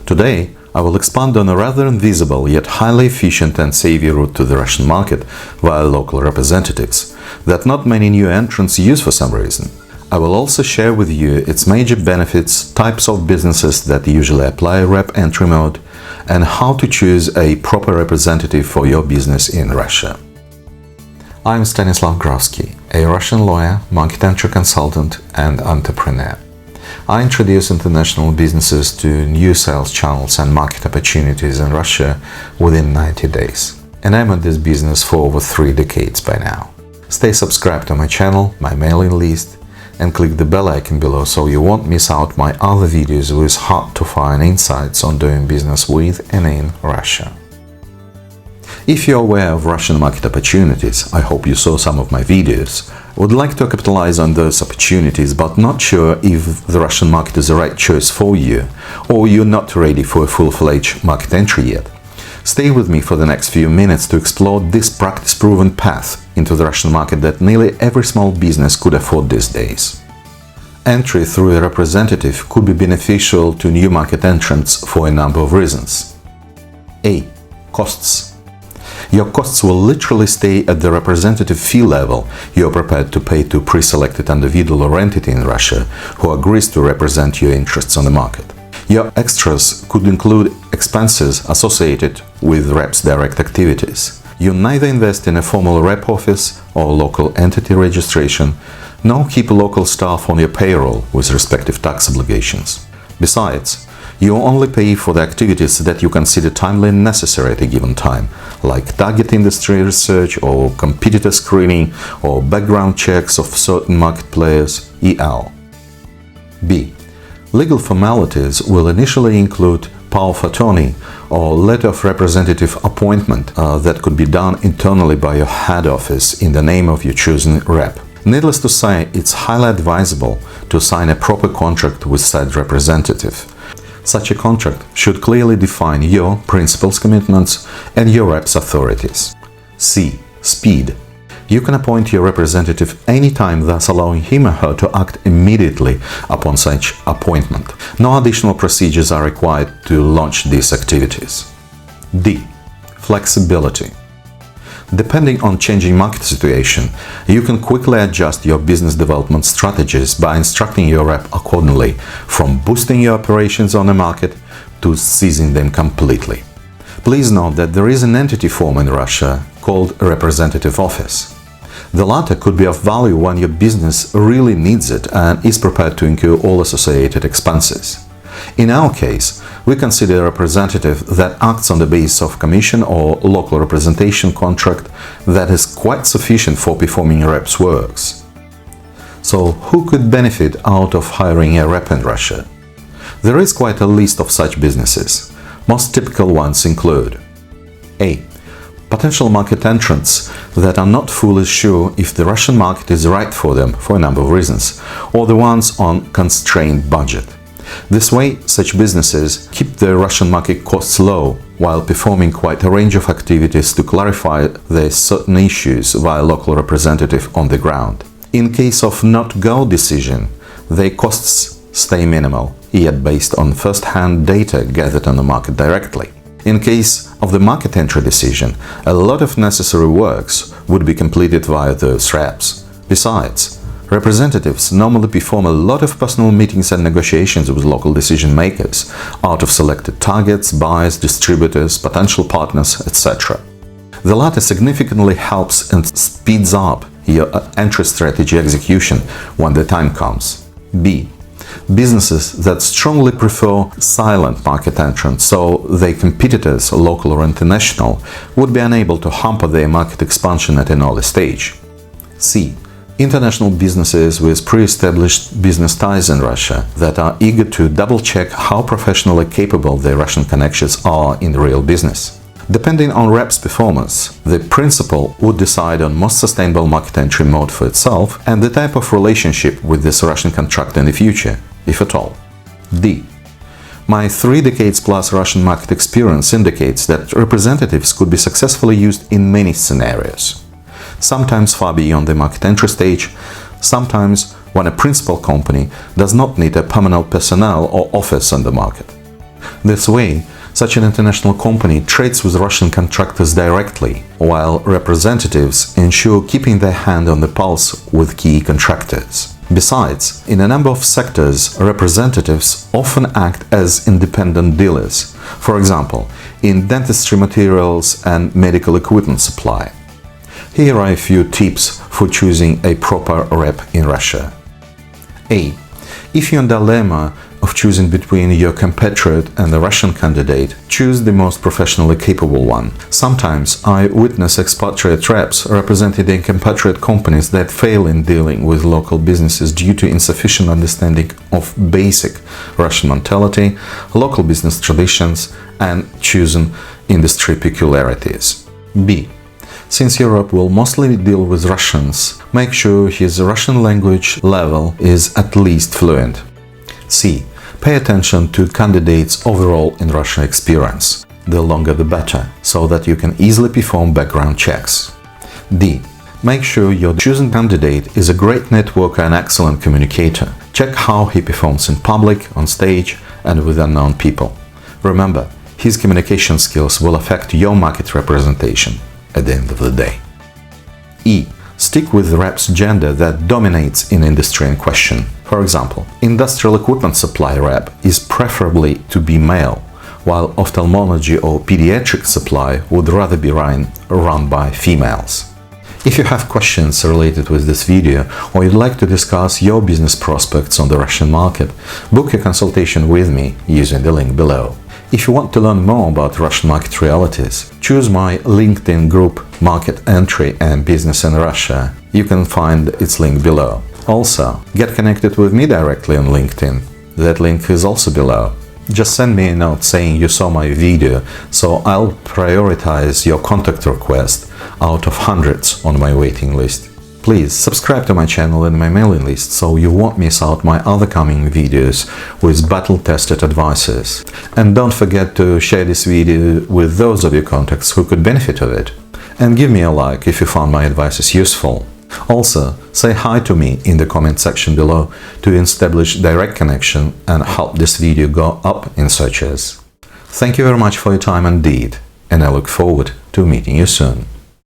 Today, I will expand on a rather invisible yet highly efficient and savvy route to the Russian market via local representatives that not many new entrants use for some reason. I will also share with you its major benefits, types of businesses that usually apply rep entry mode, and how to choose a proper representative for your business in Russia. I'm Stanislav Grafski, a Russian lawyer, market entry consultant, and entrepreneur. I introduce international businesses to new sales channels and market opportunities in Russia within 90 days. And I'm in this business for over 3 decades by now. Stay subscribed to my channel, my mailing list, and click the bell icon below so you won't miss out my other videos with hard-to-find insights on doing business with and in Russia. If you're aware of Russian market opportunities, I hope you saw some of my videos, would like to capitalize on those opportunities but not sure if the Russian market is the right choice for you, or you're not ready for a full-fledged market entry yet, stay with me for the next few minutes to explore this practice-proven path into the Russian market that nearly every small business could afford these days. Entry through a representative could be beneficial to new market entrants for a number of reasons. A. Costs. Your costs will literally stay at the representative fee level you're prepared to pay to pre-selected individual or entity in Russia who agrees to represent your interests on the market. Your extras could include expenses associated with rep's direct activities. You neither invest in a formal rep office or local entity registration, nor keep local staff on your payroll with respective tax obligations. Besides, you only pay for the activities that you consider timely and necessary at a given time, like target industry research or competitor screening or background checks of certain market players, e.l. B. Legal formalities will initially include power of attorney or letter of representative appointment that could be done internally by your head office in the name of your chosen rep. Needless to say, it's highly advisable to sign a proper contract with said representative. Such a contract should clearly define your principals, commitments, and your rep's authorities. C. Speed. You can appoint your representative anytime, thus allowing him or her to act immediately upon such appointment. No additional procedures are required to launch these activities. D. Flexibility. Depending on changing market situation, you can quickly adjust your business development strategies by instructing your rep accordingly, from boosting your operations on the market to ceasing them completely. Please note that there is an entity form in Russia called a representative office. The latter could be of value when your business really needs it and is prepared to incur all associated expenses. In our case, we consider a representative that acts on the basis of commission or local representation contract that is quite sufficient for performing a rep's works. So, who could benefit out of hiring a rep in Russia? There is quite a list of such businesses. Most typical ones include: A. Potential market entrants that are not fully sure if the Russian market is right for them for a number of reasons, or the ones on constrained budget. This way, such businesses keep their Russian market costs low while performing quite a range of activities to clarify their certain issues via local representative on the ground. In case of not-go decision, their costs stay minimal, yet based on first-hand data gathered on the market directly. In case of the market entry decision, a lot of necessary works would be completed via those reps. Besides, representatives normally perform a lot of personal meetings and negotiations with local decision makers out of selected targets, buyers, distributors, potential partners, etc. The latter significantly helps and speeds up your entry strategy execution when the time comes. B. Businesses that strongly prefer silent market entrants, so their competitors, local or international, would be unable to hamper their market expansion at an early stage. C. International businesses with pre-established business ties in Russia that are eager to double-check how professionally capable their Russian connections are in real business. Depending on rep's performance, the principal would decide on most sustainable market entry mode for itself and the type of relationship with this Russian contractor in the future, if at all. D. My 3 decades plus Russian market experience indicates that representatives could be successfully used in many scenarios. Sometimes far beyond the market entry stage, sometimes when a principal company does not need a permanent personnel or office on the market. This way, such an international company trades with Russian contractors directly, while representatives ensure keeping their hand on the pulse with key contractors. Besides, in a number of sectors, representatives often act as independent dealers, for example, in dentistry materials and medical equipment supply. Here are a few tips for choosing a proper rep in Russia. A. If you're in a dilemma of choosing between your compatriot and the Russian candidate, choose the most professionally capable one. Sometimes I witness expatriate reps representing compatriot companies that fail in dealing with local businesses due to insufficient understanding of basic Russian mentality, local business traditions, and chosen industry peculiarities. B. Since Europe will mostly deal with Russians, make sure his Russian language level is at least fluent. C. Pay attention to candidates' overall in Russian experience, the longer the better, so that you can easily perform background checks. D. Make sure your chosen candidate is a great networker and excellent communicator. Check how he performs in public, on stage, and with unknown people. Remember, his communication skills will affect your market representation at the end of the day. E. Stick with the rep's gender that dominates in industry in question. For example, industrial equipment supply rep is preferably to be male, while ophthalmology or pediatric supply would rather be run by females. If you have questions related with this video or you'd like to discuss your business prospects on the Russian market, book a consultation with me using the link below. If you want to learn more about Russian market realities, choose my LinkedIn group Market Entry and Business in Russia. You can find its link below. Also, get connected with me directly on LinkedIn. That link is also below. Just send me a note saying you saw my video, so I'll prioritize your contact request out of hundreds on my waiting list. Please subscribe to my channel and my mailing list so you won't miss out my other coming videos with battle-tested advices. And don't forget to share this video with those of your contacts who could benefit of it. And give me a like if you found my advices useful. Also, say hi to me in the comment section below to establish direct connection and help this video go up in searches. Thank you very much for your time indeed, and I look forward to meeting you soon.